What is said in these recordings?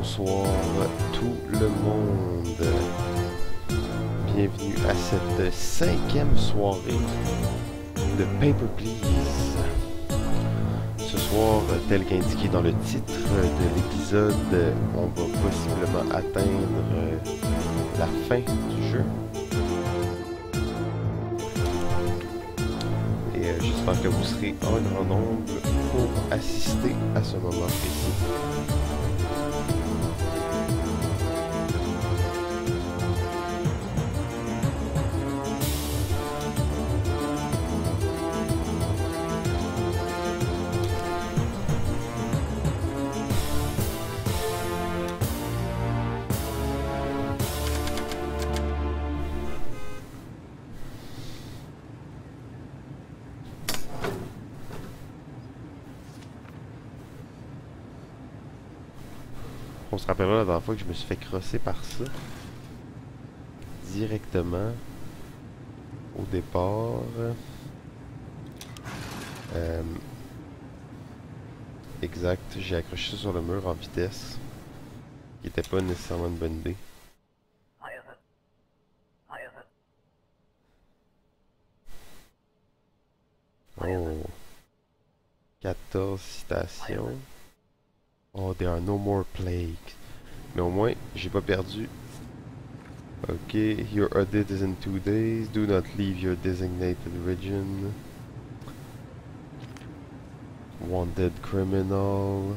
Bonsoir tout le monde. Bienvenue à cette cinquième soirée de Paper Please. Ce soir, tel qu'indiqué dans le titre de l'épisode, on va possiblement atteindre la fin du jeu. Et j'espère que vous serez en grand nombre pour assister à ce moment précis. On se rappellera la dernière fois que je me suis fait crosser par ça. Directement. Au départ. Exact, j'ai accroché ça sur le mur en vitesse. Qui était pas nécessairement une bonne idée. Oh. 14 citations. Oh, there are no more plagues. Mais au moins, j'ai pas perdu. Ok, your audit is in 2 days. Do not leave your designated region. Wanted criminal.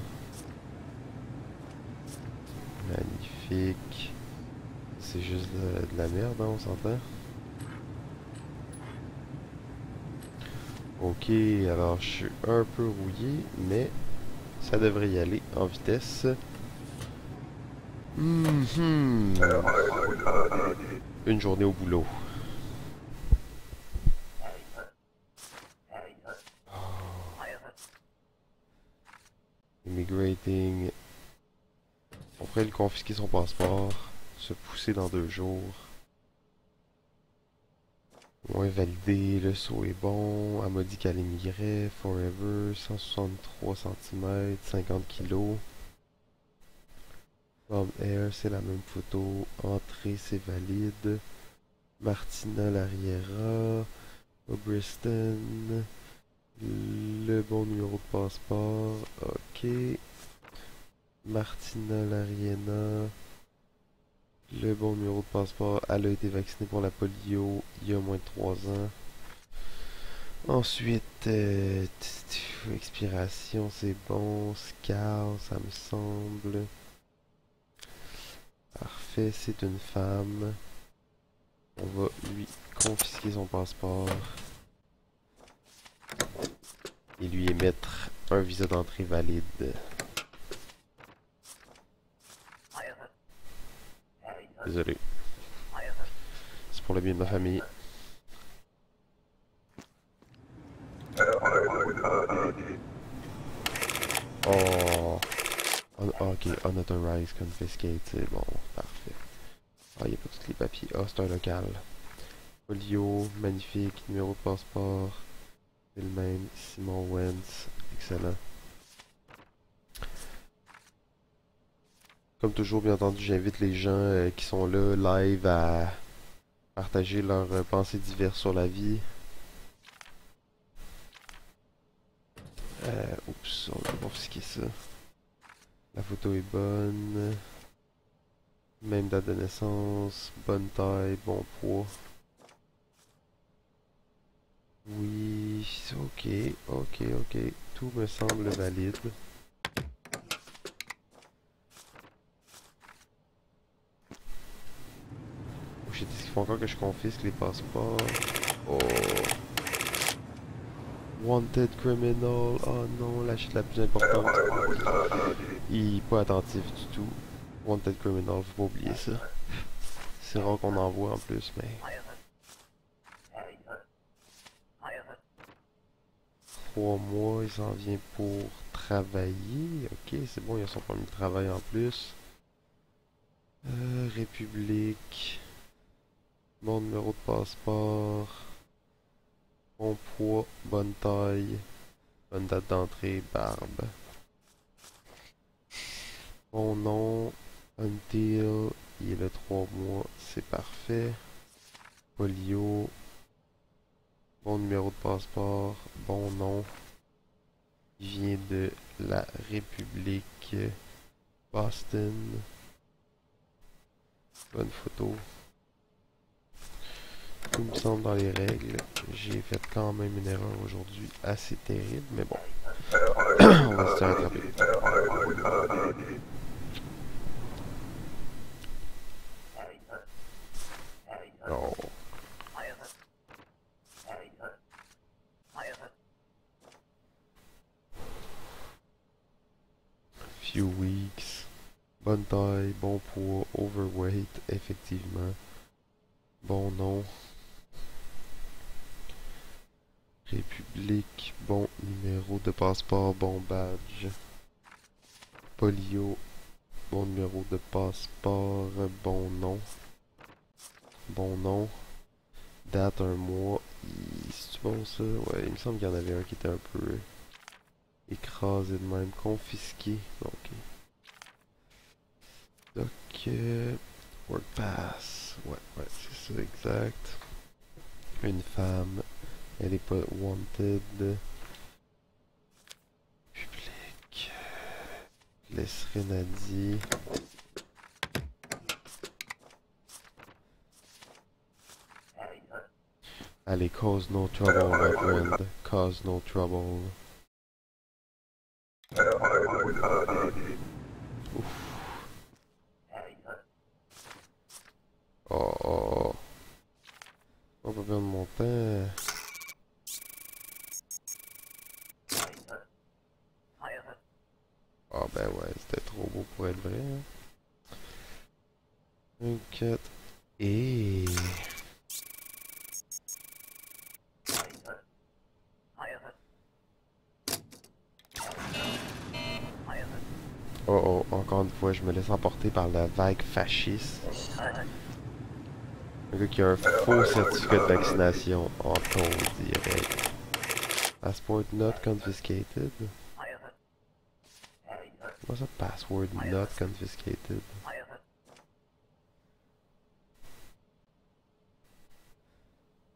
Magnifique. C'est juste de la merde, hein, on s'entend? Ok, alors je suis un peu rouillé, mais ça devrait y aller en vitesse. Une journée au boulot. Immigrating. On pourrait lui confisquer son passeport. Se pousser dans 2 jours. Moins validé, le saut est bon. Elle m'a dit qu'elle immigrait. Forever, 163 cm, 50 kg. Bob Air, c'est la même photo. Entrée, c'est valide. Martina Lariera. Obriston. Le bon numéro de passeport. Ok. Martina Lariena. Le bon numéro de passeport. Elle a été vaccinée pour la polio il y a moins de 3 ans. Ensuite, expiration, c'est bon. Scar, ça me semble. Parfait, c'est une femme. On va lui confisquer son passeport. Et lui émettre un visa d'entrée valide. Désolé. C'est pour le bien de ma famille. Oh. Ok, unauthorized confiscate, c'est bon, parfait. Ah, il n'y a pas tous les papiers. Ah, c'est un local. Folio, magnifique, numéro de passeport. C'est le même. Simon Wentz, excellent. Comme toujours, bien entendu, j'invite les gens qui sont là, live, à partager leurs pensées diverses sur la vie. Oups, on va confisquer ça. La photo est bonne. Même date de naissance, bonne taille, bon poids. Oui, ok, ok. Tout me semble valide. Oh shit, est-ce qu'il faut encore que je confisque les passeports? Oh. Wanted criminal. Oh non, la chute la plus importante. Il est pas attentif du tout. Wanted criminal, faut pas oublier ça. C'est rare qu'on en voit en plus, mais... 3 mois, il s'en vient pour travailler. Ok, c'est bon, il a son permis de travail en plus. République. Bon numéro de passeport. Bon poids, bonne taille. Bonne date d'entrée, barbe. Bon nom, until, il est le 3 mois, c'est parfait. Polio, bon numéro de passeport, bon nom. Il vient de la République Boston. Bonne photo. Tout me semble dans les règles. J'ai fait quand même une erreur aujourd'hui assez terrible, mais bon. On va se rattraper. Oh. Few weeks. Bonne taille, bon poids, overweight, effectivement. Bon nom. République, bon numéro de passeport, bon badge. Polio, bon numéro de passeport, bon nom. Bon nom. Date un mois. C'est bon ça? Ouais, il me semble qu'il y en avait un qui était un peu écrasé de même. Confisqué. Ok. Donc, Work Pass. Ouais, c'est ça, exact. Une femme. Elle est pas wanted. Public. Les Renadi. Allez, cause no trouble, my friend. Cause no trouble. Ouf. Oh. On va perdre mon temps. Ah ben ouais, c'était trop beau pour être vrai. Hein. Un 4 et... Oh, encore une fois, je me laisse emporter par la vague fasciste. Un gars qui a un faux certificat de vaccination en taux direct. Passport not confiscated. What's a password not confiscated?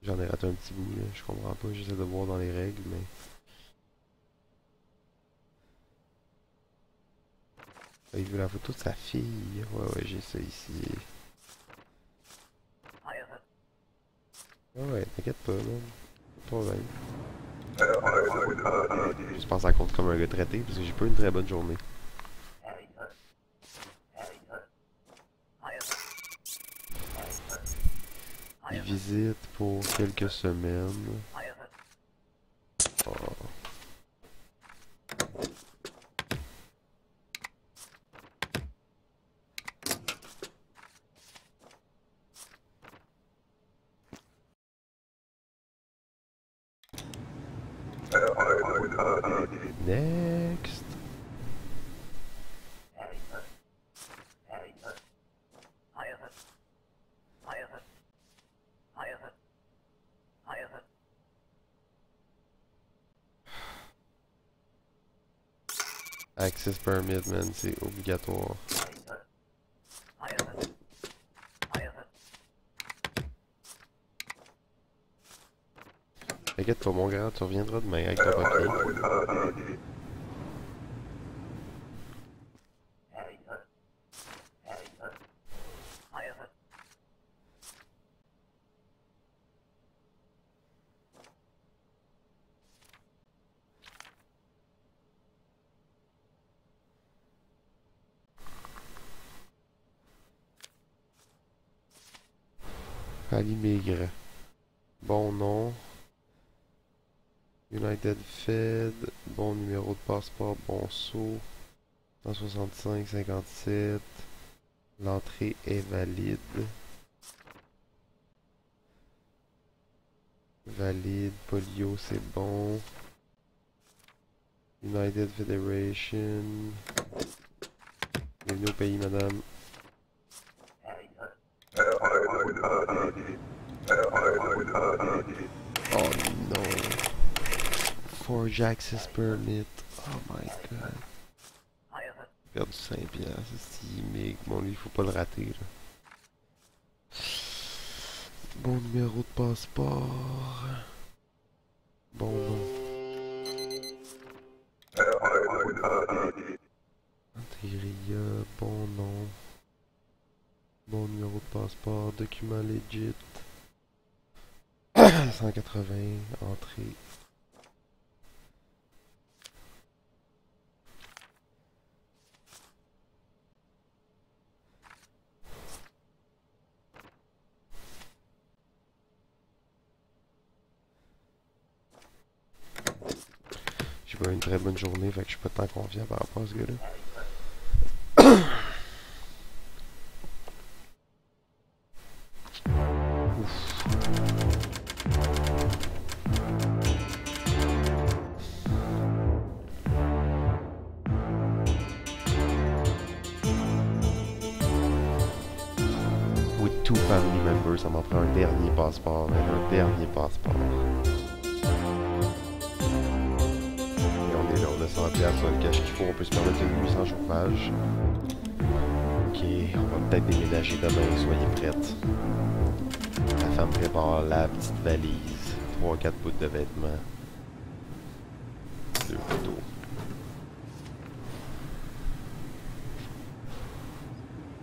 J'en ai raté un petit bout là, je comprends pas, j'essaie de voir dans les règles, mais... Il veut la photo de sa fille. Ouais, j'ai ça ici. Ouais, t'inquiète pas, man. Pas de problème. Je pense que ça compte comme un gars traité, parce que j'ai pas eu une très bonne journée. Il visite pour quelques semaines. Oh. Next. Access permit, man, c'est obligatoire. T'inquiète pas, mon gars, tu reviendras demain avec ton papier. Ali Maigre. Bon nom. United Fed. Bon numéro de passeport. Bon saut. 165-57. L'entrée est valide. Valide. Polio, c'est bon. United Federation. Bienvenue au pays, madame. Oh non. Forge access permit. Oh my god. perdu 5 piastres. Si, mais bon, lui, faut pas le rater, là. Bon numéro de passeport. Bon nom. Intégria, bon nom. Bon numéro de passeport, document legit. 180, entrée. J'ai pas eu une très bonne journée, fait que je suis pas tant confiant par rapport à ce gars-là. With two family members, ça m'en prend un dernier passeport, mais un dernier passeport. Et on est là, on a 100 piastres sur le cash qu'il faut, on peut se permettre une nuit sans chauffage. Ok, on va peut-être déménager demain, soyez prêtes. La femme prépare la petite valise. 3-4 bouts de vêtements. 2 couteaux.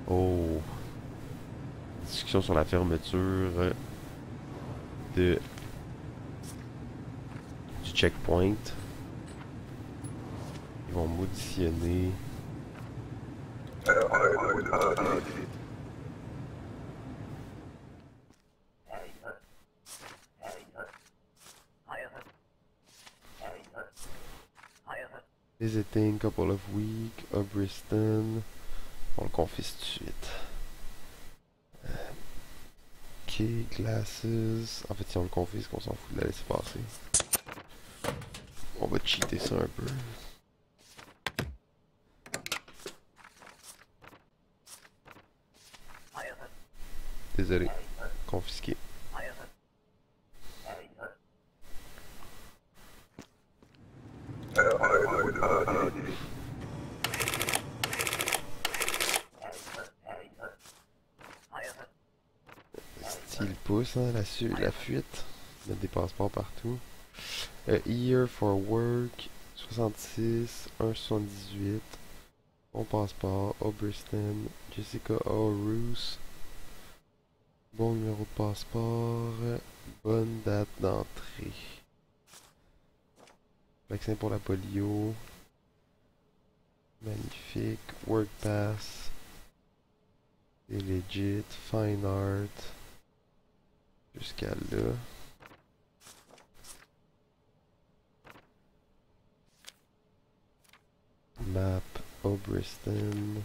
Oh! Discussion sur la fermeture du checkpoint. Ils vont m'auditionner. Visiting couple of weeks, Obriston. On le confie tout de suite. Ok, glasses. En fait, si on le confisque, on s'en fout de la laisser passer. On va cheater ça un peu. Désolé. Confisqué. Style pousse, hein, la fuite. Mettre des passeports partout. Year for work. 66. 1,78. Bon passeport. Oberston. Jessica O'Roos. Bon numéro de passeport. Bonne date d'entrée. Vaccin pour la polio. Magnifique. Work pass. C'est legit. Fine art. Jusqu'à là. Map. Obriston.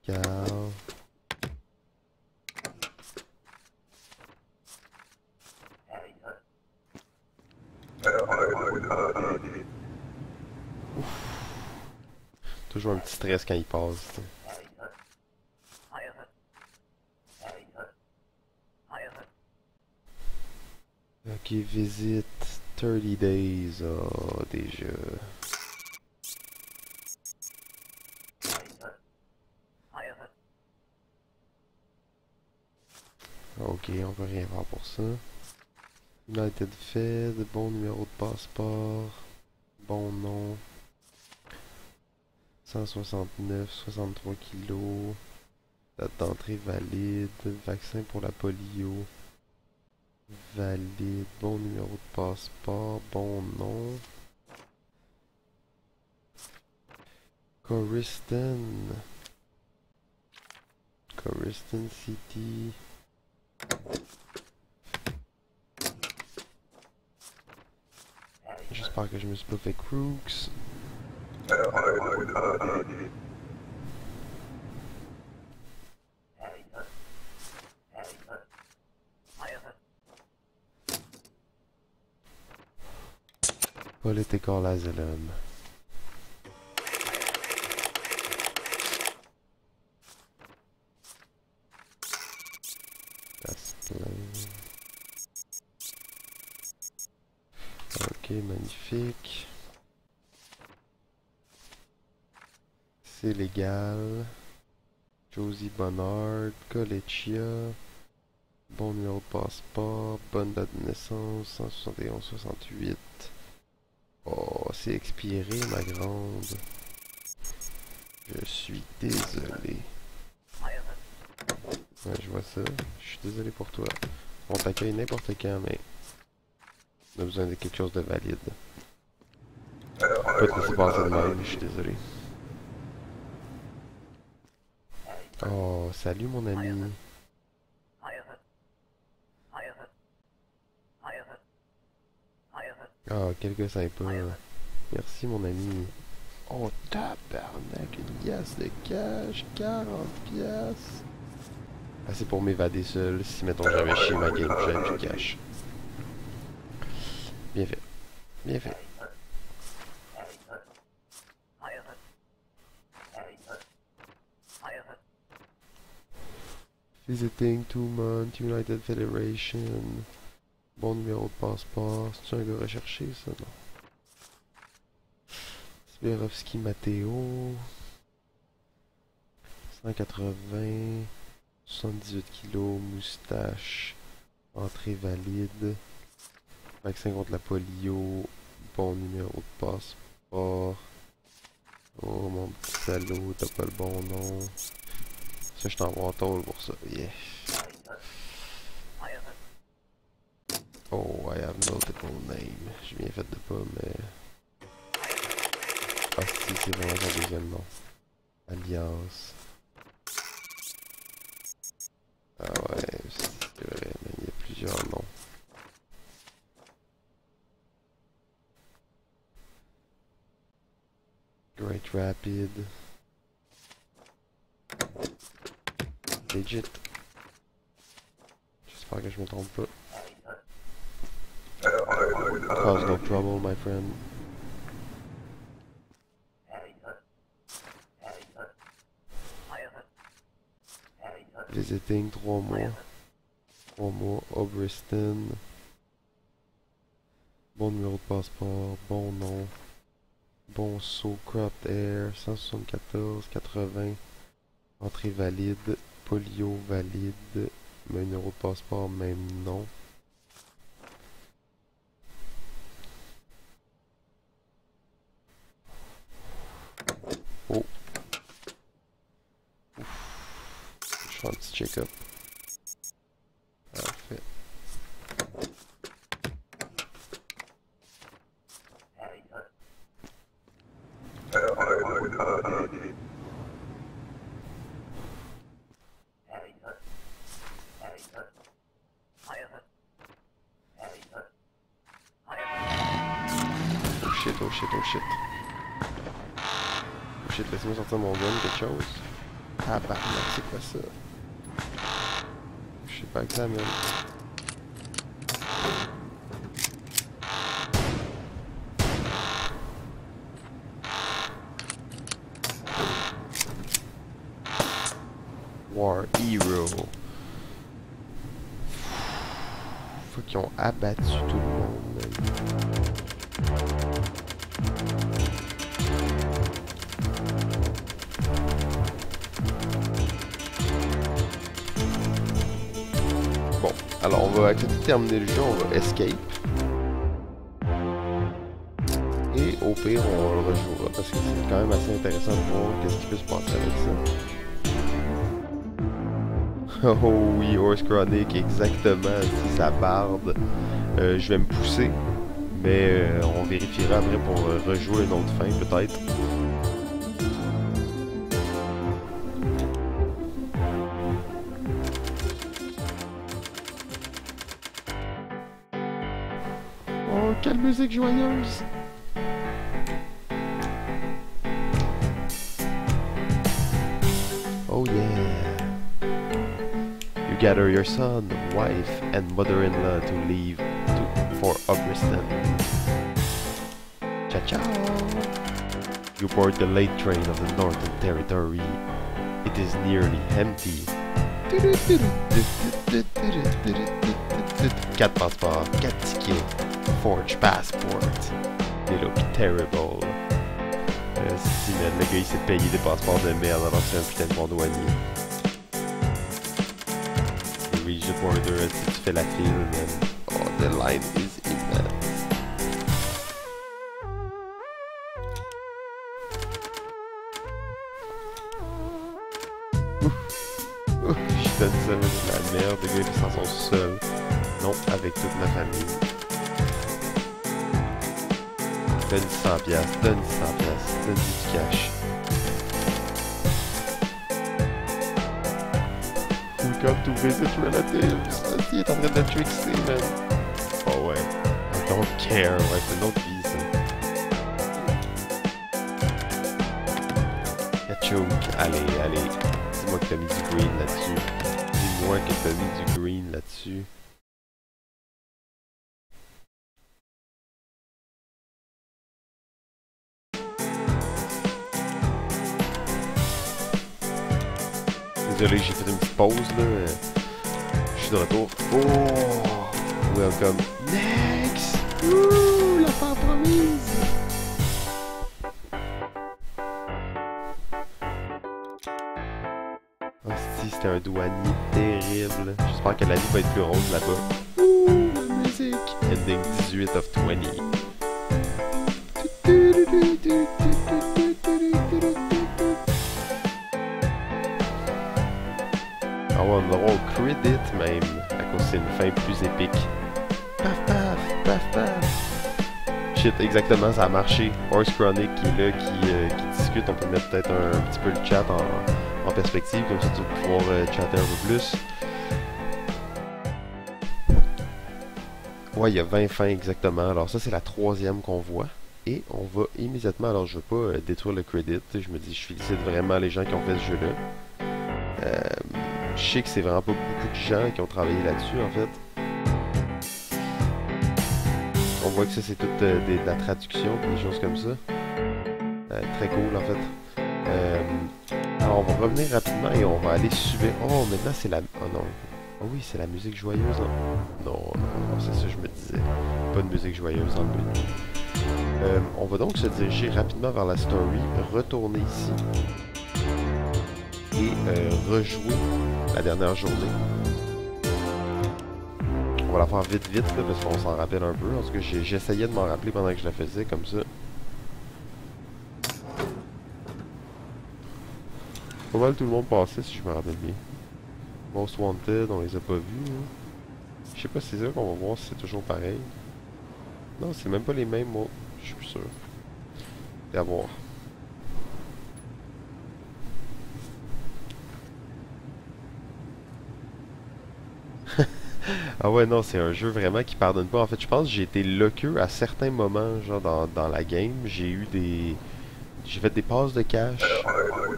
Cal. Toujours un petit stress quand il passe. T'sais. Ok, visite 30 days. Oh, déjà. Ok, on peut rien faire pour ça. United Fed, bon numéro de passeport. Bon nom. 169, 63 kilos. Date d'entrée valide. Vaccin pour la polio. Valide. Bon numéro de passeport. Bon nom. Coriston. Coriston City. J'espère que je me suis pas fait crooks. Political asylum. That's plain. Ok, magnifique. C'est légal. Josie Bonnard, Coleccia. Bon numéro de passeport. Bonne date de naissance, 171-68. Oh, c'est expiré, ma grande. Je suis désolé. Ouais, je vois ça. Je suis désolé pour toi. On t'accueille n'importe quand, mais on a besoin de quelque chose de valide. Pas te laisser passer de même, je suis désolé. Oh, salut mon ami. Oh, quelqu'un sympa. Merci mon ami. Oh, tabarnak, une liasse de cash, 40 piastres. Ah, c'est pour m'évader seul, si mettons j'avais chié ma game, j'avais plus de cash. Bien fait. Bien fait. Visiting 2 months, United Federation. Bon numéro de passeport. C'est un gars recherché, ça, non? Sberovski Matteo. 180. 78 kilos, moustache. Entrée valide. Vaccin contre la polio. Bon numéro de passeport. Oh mon petit salaud, t'as pas le bon nom. Ça, je t'envoie en tôle pour ça. Yeah. Oh, I have multiple names. J'ai bien fait de pas, mais... Ah si, c'est vraiment son deuxième nom. Alias. Ah ouais, c'est vrai, mais il y a plusieurs noms. Great Rapid. Legit. J'espère que je me trompe pas. Cause no trouble, my friend. Visiting 3 mois. 3 mois. Obriston. Bon numéro de passeport. Bon nom. Bon saut. Cropped Air. 174. 80. Entrée valide. Polio valide. Numéro de passeport, même nom. Oh. Ouf. Je fais un petit check-up. Parfait. Oh shit, oh shit, oh shit. Oh shit, laisse-moi sortir mon gun, quelque chose. Ah bah, c'est quoi ça? Je sais pas que ça mène. War Hero. Faut qu'ils ont abattu tout le monde, même. Bon, alors on va accepter de terminer le jeu, on va escape. Et au pire, on le rejouera parce que c'est quand même assez intéressant de voir qu'est-ce qui peut se passer avec ça. Oh oui, Horse Chronic, exactement, c'est sa barbe. Je vais me pousser, mais on vérifiera après pour rejouer une autre fin peut-être. Oh, quelle musique joyeuse! Oh yeah! You gather your son, wife, and mother-in-law to leave for Obriston. Ciao ciao! You board the late train of the Northern Territory. It is nearly empty. 4 passeports, 4 tickets, forged passport. They look terrible. Si, man, le gars il s'est payé des passeports de merde alors que c'est un putain de bon douanier. Et Regis Border, si tu fais la file, man. Oh, the line is immense. Je donne ça, man, c'est la merde, le gars il s'en sort seul. Non, avec toute ma famille. Donne 100 piastres, donne 100 piastres, donne du cash. Welcome to visit relatives. Ah, il est en train de trickster, man. Oh ouais. I don't care. Ouais, c'est une autre vie, ça. Kachouk. Allez, allez. Dis-moi que t'as mis du green là-dessus. Dis-moi que t'as mis du green là-dessus. Désolé, j'ai fait une petite pause, là. Je suis de retour. Oh! Welcome. Next! Ouh! La part promise! Hostie, c'était un douanier terrible. J'espère que la vie va être plus rose là-bas. Ouh! La musique! Ending 18 of 20. Ah ouais, on va avoir au credit même, à cause c'est une fin plus épique. Paf paf, paf paf. Shit, exactement, ça a marché. Horse Chronic qui est là, qui discute, on peut mettre peut-être un petit peu le chat en perspective, comme ça tu vas pouvoir chatter un peu plus. Ouais, il y a 20 fins exactement, alors ça c'est la troisième qu'on voit. Et on va immédiatement, alors je veux pas détruire le credit, je me dis je félicite vraiment les gens qui ont fait ce jeu-là. Je sais que c'est vraiment pas beaucoup de gens qui ont travaillé là-dessus en fait. On voit que ça c'est toute de la traduction, des choses comme ça. Très cool en fait. Alors on va revenir rapidement et on va aller suivre. Oh maintenant c'est la... Oh non. Oh oui c'est la musique joyeuse. Non, non, c'est ça que je me disais. Pas de musique joyeuse dans le menu. On va donc se diriger rapidement vers la story, retourner ici et rejouer la dernière journée. On va la faire vite vite là, parce qu'on s'en rappelle un peu. En tout cas, j'essayais de m'en rappeler pendant que je la faisais comme ça. Pas mal tout le monde passait si je me rappelle bien. Most Wanted, on les a pas vus. Hein. Je sais pas si c'est ça qu'on va voir si c'est toujours pareil. Non, c'est même pas les mêmes mots. Je suis plus sûr. Et à voir. Ah ouais, non, c'est un jeu vraiment qui pardonne pas. En fait, je pense que j'ai été loqueux à certains moments, genre dans la game. J'ai eu des... J'ai fait des passes de cash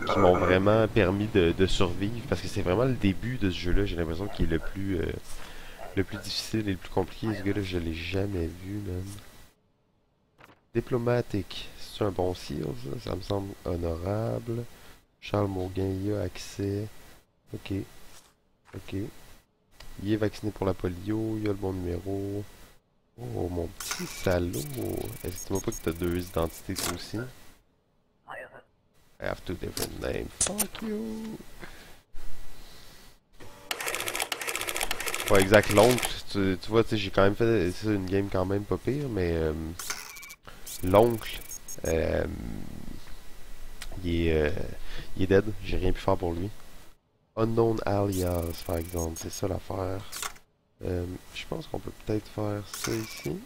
qui m'ont vraiment permis de survivre. Parce que c'est vraiment le début de ce jeu-là, j'ai l'impression qu'il est le plus difficile et le plus compliqué. Ce gars-là, je l'ai jamais vu, man. Diplomatique. C'est un bon seal, ça? Ça me semble honorable. Charles Mauguin y a accès. Ok. Ok. Il est vacciné pour la polio, il a le bon numéro. Oh, mon petit salaud. Est-ce que tu vois pas que t'as deux identités toi aussi? I have two different names. Fuck you! Ouais, exact, l'oncle, tu vois, tu sais, j'ai quand même fait une game quand même pas pire, mais l'oncle, euh, il est dead, j'ai rien pu faire pour lui. Unknown alias, par exemple, c'est ça l'affaire. Je pense qu'on peut peut-être faire ça ici.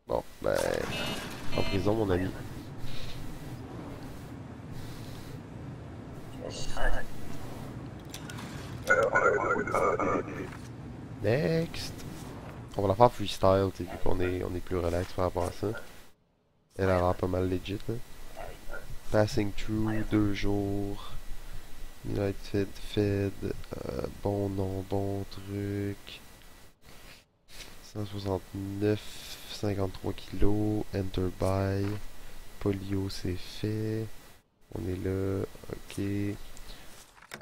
Bon, ben, en prison, mon ami. Next! On va la faire freestyle, tu sais, vu qu'on est plus relax par rapport à ça. Elle a l'air pas mal legit, là. Passing through, 2 jours. United Fed, bon nom, bon truc. 169, 53 kilos, enter by. Polio c'est fait. On est là, ok.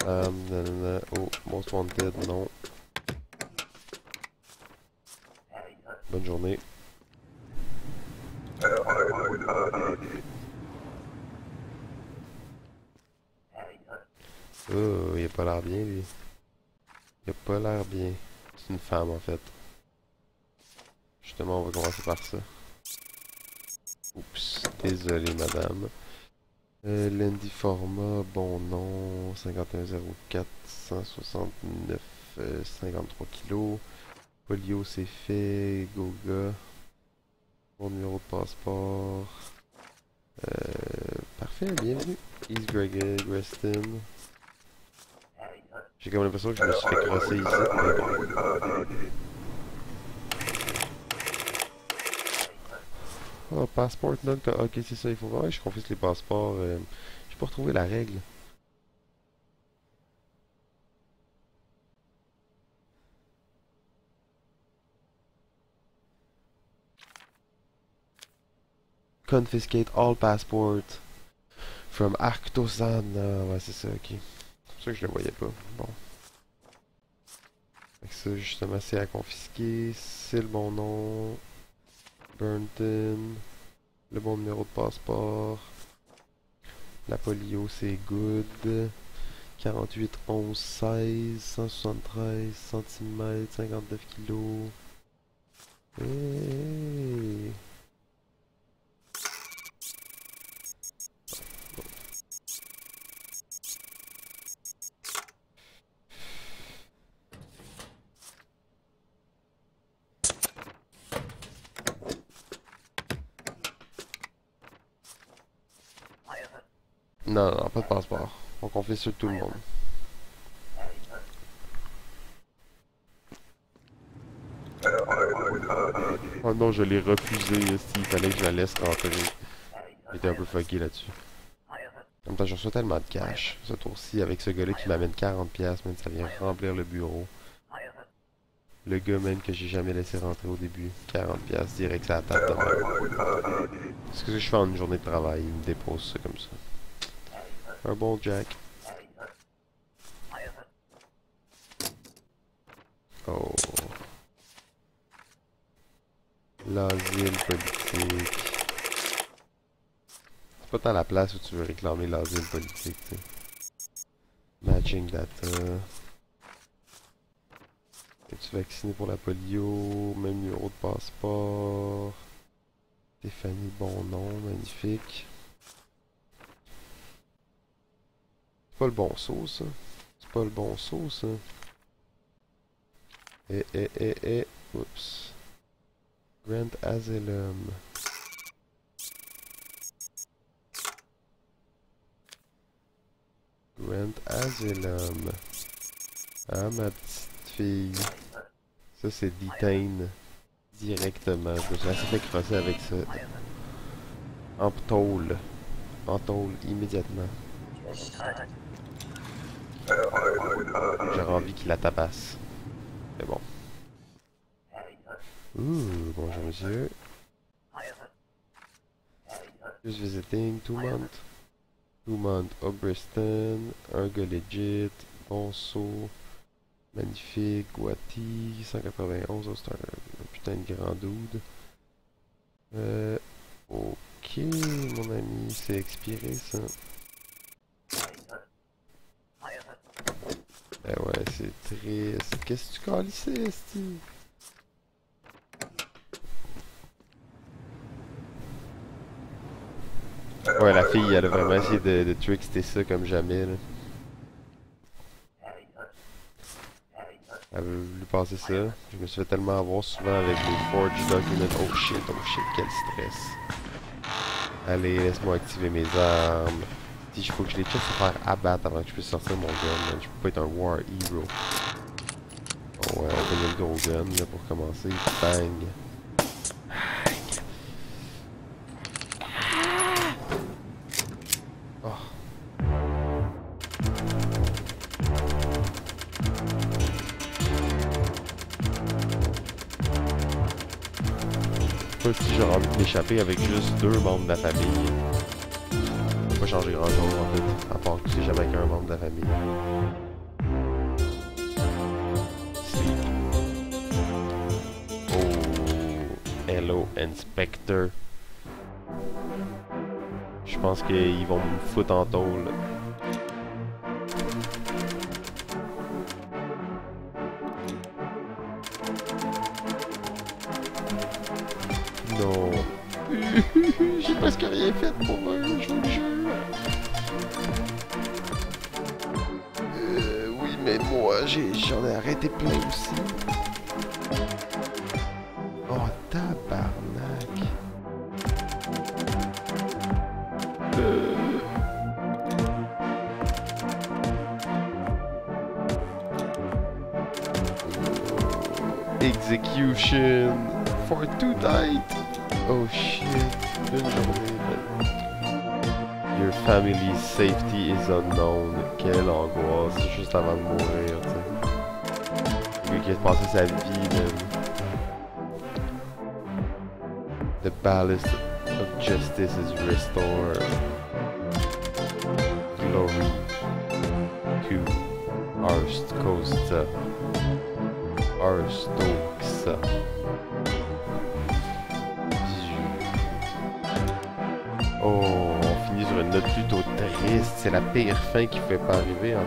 Nanana. Oh, most wanted, non. Bonne journée. Oh, il a pas l'air bien, lui. Il a pas l'air bien. C'est une femme, en fait. Justement, on va commencer par ça. Oups, désolé, madame. Lundi format, bon nom, 5104, 169, 53 kilos. Polio, c'est fait. Goga. Bon numéro de passeport. Parfait, bienvenue. East Greg Weston. J'ai comme l'impression que je me suis fait crosser ici. Oh, passport not... Ok, c'est ça, il faut voir. Je confisque les passeports. J'ai pas retrouvé la règle. Confiscate all passports from Arctosan. Ouais, c'est ça, ok. C'est pour ça que je le voyais pas. Bon. Avec ça, justement, c'est à confisquer. C'est le bon nom. Burnton. Le bon numéro de passeport. La polio, c'est good. 48, 11, 16, 173 cm, 59 kilos. Hey. Non, non, pas de passeport. On confie sur tout le monde. Oh non, je l'ai refusé, il fallait que je la laisse rentrer. J'étais un peu fucké là-dessus. En même temps, je reçois tellement de cash. Ce tour-ci, avec ce gars-là qui m'amène 40$, même ça vient remplir le bureau. Le gars même que j'ai jamais laissé rentrer au début. 40$ direct à la table de merde. C'est ce que je fais en une journée de travail. Il me dépose ça comme ça. Un bon Jack. Oh. L'asile politique. C'est pas tant la place où tu veux réclamer l'asile politique, tu sais. Matching data. Es-tu vacciné pour la polio? Même numéro de passeport. Stéphanie, bon nom, magnifique. C'est pas le bon saut, ça. C'est pas le bon saut, ça. Oups. Grant Asylum. Grant Asylum. Ah, ma petite fille. Ça, c'est detain directement. Je me suis assez fait crosser avec ça. En tôle. En tôle, immédiatement. J'aurais envie qu'il la tabasse. Mais bon. Ouh, bonjour monsieur. Just visiting, 2 months. 2 months, Obriston, un gars legit, bon saut, magnifique, Guati, 191, oh, c'est un putain de grand dude. Ok, mon ami, c'est expiré ça. Eh ouais, c'est triste. Qu'est-ce que tu colles ici, Steve? Ouais, la fille, elle a vraiment essayé de trickster ça comme jamais, là. Elle veut lui passer ça. Je me suis fait tellement avoir souvent avec les forged documents. Oh shit, quel stress. Allez, laisse-moi activer mes armes. Il faut que je les check pour faire abattre avant que je puisse sortir mon gun. Je peux pas être un war hero. Bon, ouais, on va le gros gun là, pour commencer. Bang. Oh. Pas si j'aurais envie de m'échapper avec juste 2 membres de la famille. Ça va pas changer grand chose en fait, à part que c'est jamais avec un membre de la famille. Sleep. Oh, Hello, Inspector. Je pense qu'ils vont me foutre en tôle. Non. J'ai presque rien fait pour eux, je vous le jure. Oui, mais moi, j'en ai arrêté plein aussi. Oh, tabarnak. Execution for too tight. Oh shit. Une journée, man. Your family's safety is unknown. Quelle angoisse, juste avant de mourir, tu sais. Le gars qui a passé sa vie, man. The ballast of justice is restored. Glory to Arstokosa. Arstokosa. Oh, on finit sur une note plutôt triste. C'est la pire fin qui pouvait pas arriver, en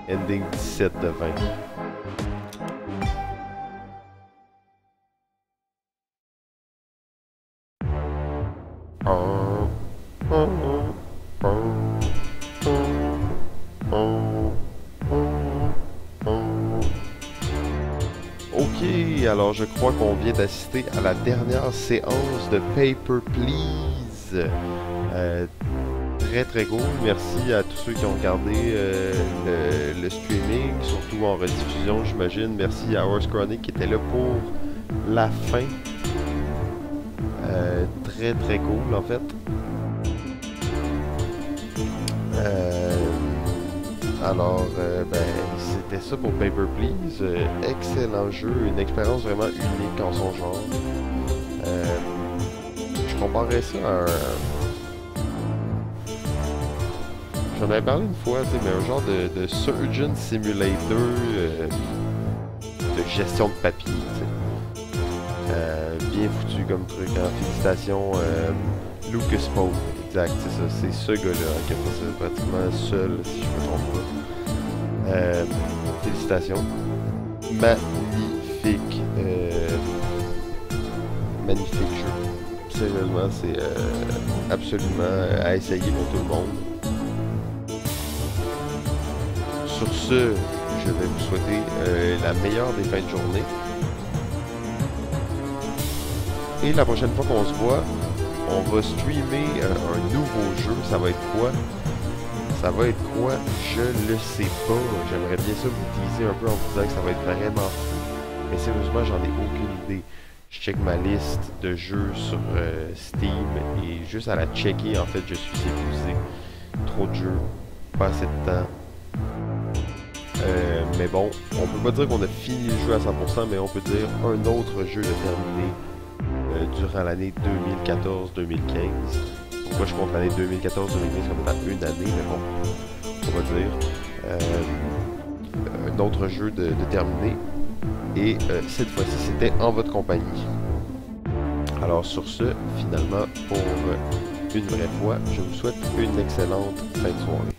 fait. Ending 17 de 20. Ok, alors je crois qu'on vient d'assister à la dernière séance de Paper Please. Très très cool. Merci à tous ceux qui ont regardé le streaming, surtout en rediffusion, j'imagine. Merci à Horse Chronic qui était là pour la fin. Très très cool en fait. Alors, ben, c'était ça pour Paper Please. Excellent jeu, une expérience vraiment unique en son genre. Je comparerais ça à un... J'en avais parlé une fois, tu sais, mais un genre de Surgeon Simulator de gestion de papier, tu sais. Bien foutu comme truc, hein. Félicitations, Lucas Pope. Exact, c'est ça, c'est ce gars-là qui a fait ça pratiquement seul, si je me trompe pas. Félicitations. Magnifique. Magnifique jeu. Sérieusement, c'est absolument à essayer pour tout le monde. Sur ce, je vais vous souhaiter la meilleure des fins de journée. Et la prochaine fois qu'on se voit, on va streamer un nouveau jeu. Ça va être quoi? Ça va être quoi? Je le sais pas. J'aimerais bien ça vous teaser un peu en vous disant que ça va être vraiment fou. Mais sérieusement, j'en ai aucune idée. Je check ma liste de jeux sur Steam et juste à la checker, en fait, je suis épuisé. Trop de jeux, pas assez de temps. Mais bon, on peut pas dire qu'on a fini le jeu à 100%, mais on peut dire un autre jeu de terminé durant l'année 2014-2015. Pourquoi je compte l'année 2014-2015 comme étant une année, mais bon, on va dire. Un autre jeu de terminé. Et cette fois-ci, c'était en votre compagnie. Alors sur ce, finalement, pour une vraie fois, je vous souhaite une excellente fin de soirée.